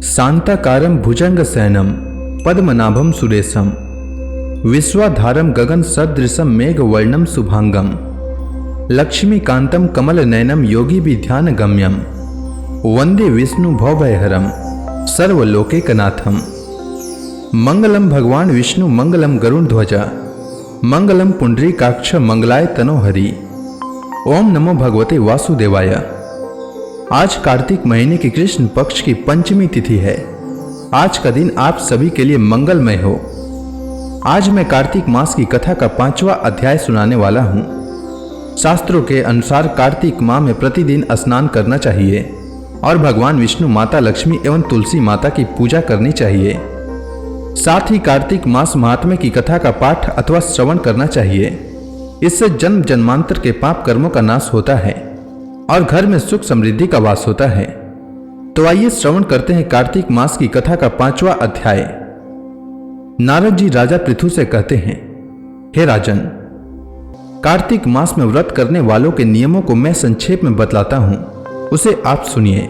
शांताकारं भुजंगशयनं पद्मनाभं सुरेशं विश्वाधारं गगन सदृशं मेघवर्णं शुभांगं लक्ष्मीकांतं कमलनयनं योगिभिध्यानगम्यं वंदे विष्णु भवभयहरं सर्वलोकैकनाथं। मंगलम भगवान विष्णु मंगलम गरुड़ध्वजा मंगलम पुंडरीकाक्ष मंगलाय तनोहरि। ओम नमो भगवते वासुदेवाय। आज कार्तिक महीने की कृष्ण पक्ष की पंचमी तिथि है। आज का दिन आप सभी के लिए मंगलमय हो। आज मैं कार्तिक मास की कथा का 5वां अध्याय सुनाने वाला हूँ। शास्त्रों के अनुसार कार्तिक माह में प्रतिदिन स्नान करना चाहिए और भगवान विष्णु, माता लक्ष्मी एवं तुलसी माता की पूजा करनी चाहिए। साथ ही कार्तिक मास महात्म्य की कथा का पाठ अथवा श्रवण करना चाहिए। इससे जन्म जन्मांतर के पाप कर्मों का नाश होता है और घर में सुख समृद्धि का वास होता है। तो आइए श्रवण करते हैं कार्तिक मास की कथा का 5वां अध्याय। नारद जी राजा पृथु से कहते हैं, हे राजन, कार्तिक मास में व्रत करने वालों के नियमों को मैं संक्षेप में बतलाता हूं, उसे आप सुनिए।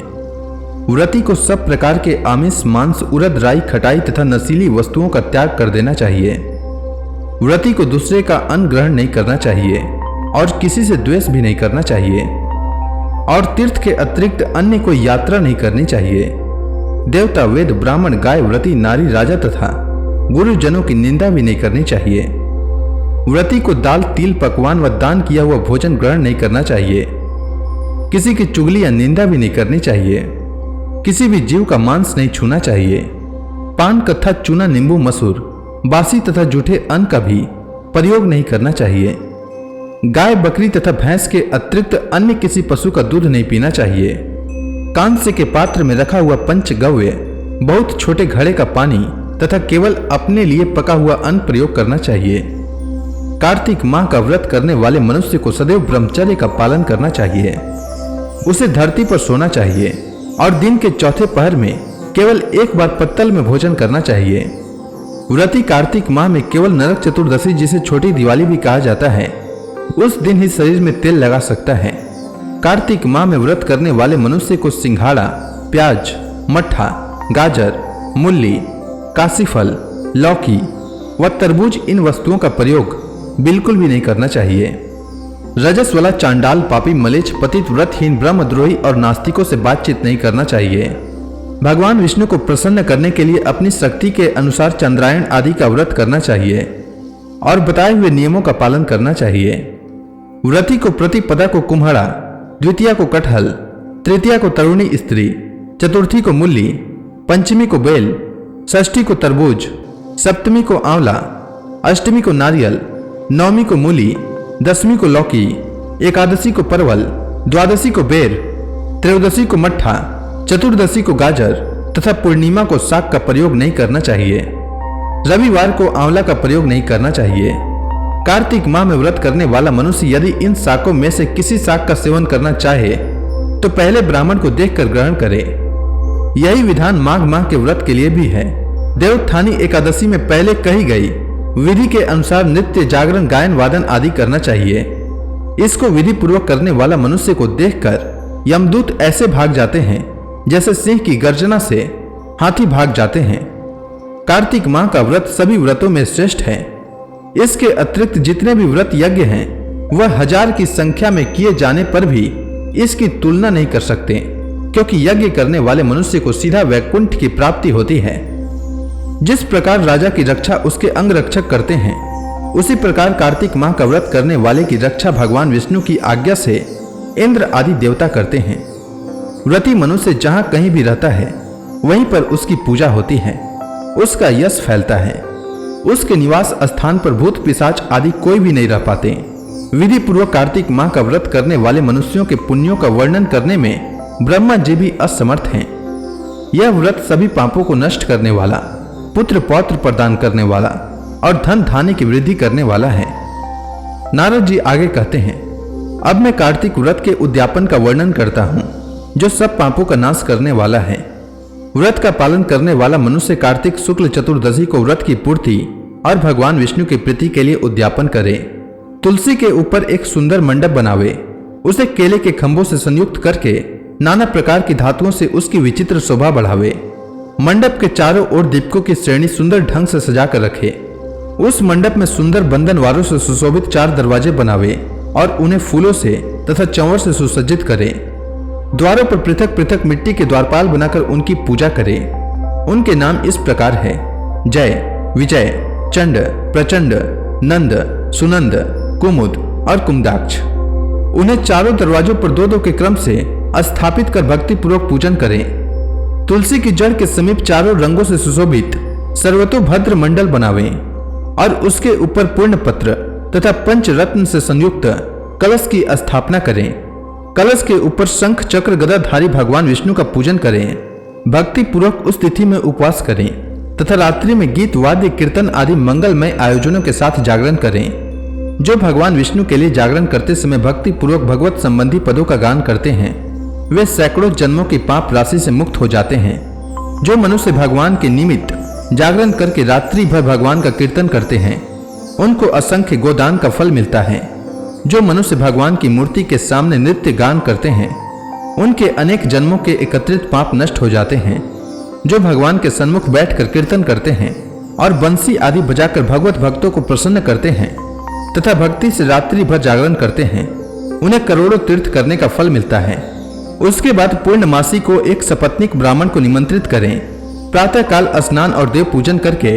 व्रती को सब प्रकार के आमिष, मांस, उड़द, राई, खटाई तथा नशीली वस्तुओं का त्याग कर देना चाहिए। व्रती को दूसरे का अन्न ग्रहण नहीं करना चाहिए और किसी से द्वेष भी नहीं करना चाहिए और तीर्थ के अतिरिक्त अन्य कोई यात्रा नहीं करनी चाहिए। देवता, वेद, ब्राह्मण, गाय, व्रती, नारी, राजा तथा गुरुजनों की निंदा भी नहीं करनी चाहिए। व्रती को दाल, तिल, पकवान व दान किया हुआ भोजन ग्रहण नहीं करना चाहिए। किसी की चुगली या निंदा भी नहीं करनी चाहिए। किसी भी जीव का मांस नहीं छूना चाहिए। पान, कत्था, चूना, नींबू, मसूर, बासी तथा जूठे अन्न का भी प्रयोग नहीं करना चाहिए। गाय, बकरी तथा भैंस के अतिरिक्त अन्य किसी पशु का दूध नहीं पीना चाहिए। कांस्य के पात्र में रखा हुआ पंचगव्य, बहुत छोटे घड़े का पानी तथा केवल अपने लिए पका हुआ अन्न प्रयोग करना चाहिए। कार्तिक माह का व्रत करने वाले मनुष्य को सदैव ब्रह्मचर्य का पालन करना चाहिए। उसे धरती पर सोना चाहिए और दिन के चौथे पहर में केवल एक बार पत्तल में भोजन करना चाहिए। व्रती कार्तिक माह में केवल नरक चतुर्दशी, जिसे छोटी दिवाली भी कहा जाता है, उस दिन ही शरीर में तेल लगा सकता है। कार्तिक माह में व्रत करने वाले मनुष्य को सिंघाड़ा, प्याज, मट्ठा, गाजर, मूली, काशीफल, लौकी व तरबूज, इन वस्तुओं का प्रयोग बिल्कुल भी नहीं करना चाहिए। रजस वाला चांडाल, पापी, मलेच्छ, पतित, व्रतहीन, ब्रह्मद्रोही और नास्तिकों से बातचीत नहीं करना चाहिए। भगवान विष्णु को प्रसन्न करने के लिए अपनी शक्ति के अनुसार चंद्रायण आदि का व्रत करना चाहिए और बताए हुए नियमों का पालन करना चाहिए। व्रती को प्रतिपदा को कुम्हड़ा, द्वितीया को कटहल, तृतीया को तरुणी स्त्री, चतुर्थी को मूली, पंचमी को बेल, षष्ठी को तरबूज, सप्तमी को आंवला, अष्टमी को नारियल, नवमी को मूली, दसवीं को लौकी, एकादशी को परवल, द्वादशी को बेर, त्रयोदशी को मट्ठा, चतुर्दशी को गाजर तथा पूर्णिमा को साग का प्रयोग नहीं करना चाहिए। रविवार को आंवला का प्रयोग नहीं करना चाहिए। कार्तिक माह में व्रत करने वाला मनुष्य यदि इन शाकों में से किसी शाक का सेवन करना चाहे तो पहले ब्राह्मण को देखकर ग्रहण करे। यही विधान माघ माह के व्रत के लिए भी है। देवोत्थानी एकादशी में पहले कही गई विधि के अनुसार नृत्य, जागरण, गायन, वादन आदि करना चाहिए। इसको विधि पूर्वक करने वाला मनुष्य को देखकर यमदूत ऐसे भाग जाते हैं जैसे सिंह की गर्जना से हाथी भाग जाते हैं। कार्तिक माह का व्रत सभी व्रतों में श्रेष्ठ है। इसके अतिरिक्त जितने भी व्रत यज्ञ हैं वह 1000 की संख्या में किए जाने पर भी इसकी तुलना नहीं कर सकते, क्योंकि यज्ञ करने वाले मनुष्य को सीधा वैकुंठ की प्राप्ति होती है। जिस प्रकार राजा की रक्षा उसके अंग रक्षक करते हैं, उसी प्रकार कार्तिक माह का व्रत करने वाले की रक्षा भगवान विष्णु की आज्ञा से इंद्र आदि देवता करते हैं। व्रती मनुष्य जहां कहीं भी रहता है वहीं पर उसकी पूजा होती है, उसका यश फैलता है। उसके निवास स्थान पर भूत, पिशाच आदि कोई भी नहीं रह पाते। विधि पूर्वक कार्तिक माह का व्रत करने वाले मनुष्यों के पुण्यों का वर्णन करने में ब्रह्मा जी भी असमर्थ हैं। यह व्रत सभी पापों को नष्ट करने वाला, पुत्र पौत्र प्रदान करने वाला और धन धान्य की वृद्धि करने वाला है। नारद जी आगे कहते हैं, अब मैं कार्तिक व्रत के उद्यापन का वर्णन करता हूँ, जो सब पापों का नाश करने वाला है। व्रत का पालन करने वाला मनुष्य कार्तिक शुक्ल चतुर्दशी को व्रत की पूर्ति और भगवान विष्णु की प्रीति के लिए उद्यापन करे। तुलसी के ऊपर एक सुंदर मंडप बनावे, उसे केले के खंभों से संयुक्त करके नाना प्रकार की धातुओं से उसकी विचित्र शोभा बढ़ावे। मंडप के चारों ओर दीपकों की श्रेणी सुंदर ढंग से सजाकर रखे। उस मंडप में सुंदर बंधनवारों से सुशोभित 4 दरवाजे बनावे और उन्हें फूलों से तथा चंवर से सुसज्जित करे। द्वारों पर पृथक पृथक मिट्टी के द्वारपाल बनाकर उनकी पूजा करे। उनके नाम इस प्रकार है: जय, विजय, चंड, प्रचंड, नंद, सुनंद, कुमुद और कुमदाक्ष। उन्हें चारों दरवाजों पर 2-2 के क्रम से स्थापित कर भक्ति पूर्वक पूजन करें। तुलसी की जड़ के समीप चारों रंगों से सुशोभित सर्वतोभद्र मंडल बनावे और उसके ऊपर पूर्ण पत्र तथा पंच रत्न से संयुक्त कलश की स्थापना करें। कलश के ऊपर शंख चक्र गदाधारी भगवान विष्णु का पूजन करें। भक्ति पूर्वक उस तिथि में उपवास करें तथा रात्रि में गीत वाद्य कीर्तन आदि मंगलमय आयोजनों के साथ जागरण करें। जो भगवान विष्णु के लिए जागरण करते समय भक्ति पूर्वक भगवत संबंधी पदों का गान करते हैं, वे सैकड़ों जन्मों की पाप राशि से मुक्त हो जाते हैं। जो मनुष्य भगवान के निमित्त जागरण करके रात्रि भर भगवान का कीर्तन करते हैं, उनको असंख्य गोदान का फल मिलता है। जो मनुष्य भगवान की मूर्ति के सामने नृत्य गान करते हैं, उनके अनेक जन्मों के एकत्रित पाप नष्ट हो जाते हैं। जो भगवान के सन्मुख बैठकर कीर्तन करते हैं और बंसी आदि बजाकर भगवत भक्तों को प्रसन्न करते हैं तथा भक्ति से रात्रि भर जागरण करते हैं, उन्हें करोड़ों तीर्थ करने का फल मिलता है। उसके बाद पूर्णमासी को एक सपत्नीक ब्राह्मण को निमंत्रित करें। प्रातःकाल स्नान और देव पूजन करके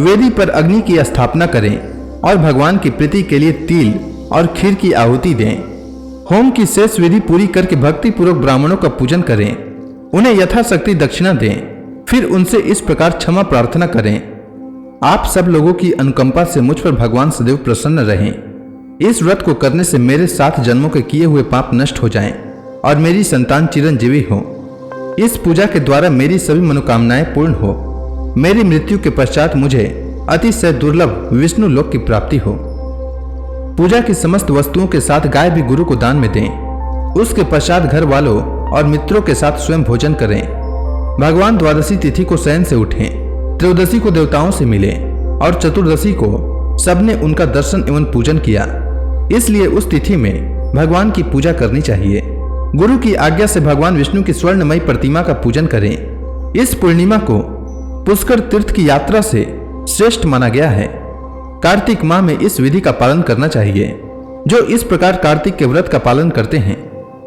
वेदी पर अग्नि की स्थापना करें और भगवान की प्रीति के लिए तिल और खीर की आहुति दें। होम की शेष विधि पूरी करके भक्ति पूर्वक ब्राह्मणों का पूजन करें। उन्हें यथाशक्ति दक्षिणा दें। फिर उनसे इस प्रकार क्षमा प्रार्थना करें: आप सब लोगों की अनुकंपा से मुझ पर भगवान सदैव प्रसन्न रहें। इस व्रत को करने से मेरे 7 जन्मों के किए हुए पाप नष्ट हो जाएं और मेरी संतान चिरंजीवी हो। इस पूजा के द्वारा मेरी सभी मनोकामनाएं पूर्ण हो। मेरी मृत्यु के पश्चात मुझे अतिशय दुर्लभ विष्णु लोक की प्राप्ति हो। पूजा की समस्त वस्तुओं के साथ गाय भी गुरु को दान में दें। उसके पश्चात घर वालों और मित्रों के साथ स्वयं भोजन करें। भगवान द्वादशी तिथि को शयन से उठें। त्रयोदशी को देवताओं से मिले और चतुर्दशी को सबने उनका दर्शन एवं पूजन किया। इसलिए उस तिथि में भगवान की पूजा करनी चाहिए। गुरु की आज्ञा से भगवान विष्णु की स्वर्णमयी प्रतिमा का पूजन करें। इस पूर्णिमा को पुष्कर तीर्थ की यात्रा से श्रेष्ठ माना गया है। कार्तिक माह में इस विधि का पालन करना चाहिए। जो इस प्रकार कार्तिक के व्रत का पालन करते हैं,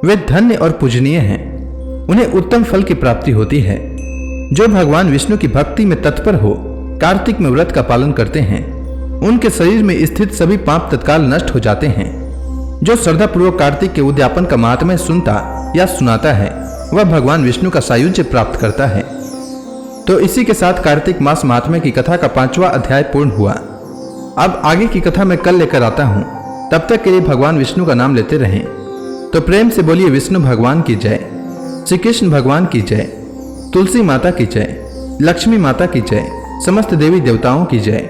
वे धन्य और पूजनीय हैं। उन्हें उत्तम फल की प्राप्ति होती है। जो भगवान विष्णु की भक्ति में तत्पर हो कार्तिक में व्रत का पालन करते हैं, उनके शरीर में स्थित सभी पाप तत्काल नष्ट हो जाते हैं। जो श्रद्धापूर्वक कार्तिक के उद्यापन का महात्म्य सुनता या सुनाता है, वह भगवान विष्णु का सायुज्य प्राप्त करता है। तो इसी के साथ कार्तिक मास महात्म्य की कथा का 5वां अध्याय पूर्ण हुआ। अब आगे की कथा मैं कल लेकर आता हूँ। तब तक के लिए भगवान विष्णु का नाम लेते रहें। तो प्रेम से बोलिए विष्णु भगवान की जय, श्री कृष्ण भगवान की जय, तुलसी माता की जय, लक्ष्मी माता की जय, समस्त देवी देवताओं की जय।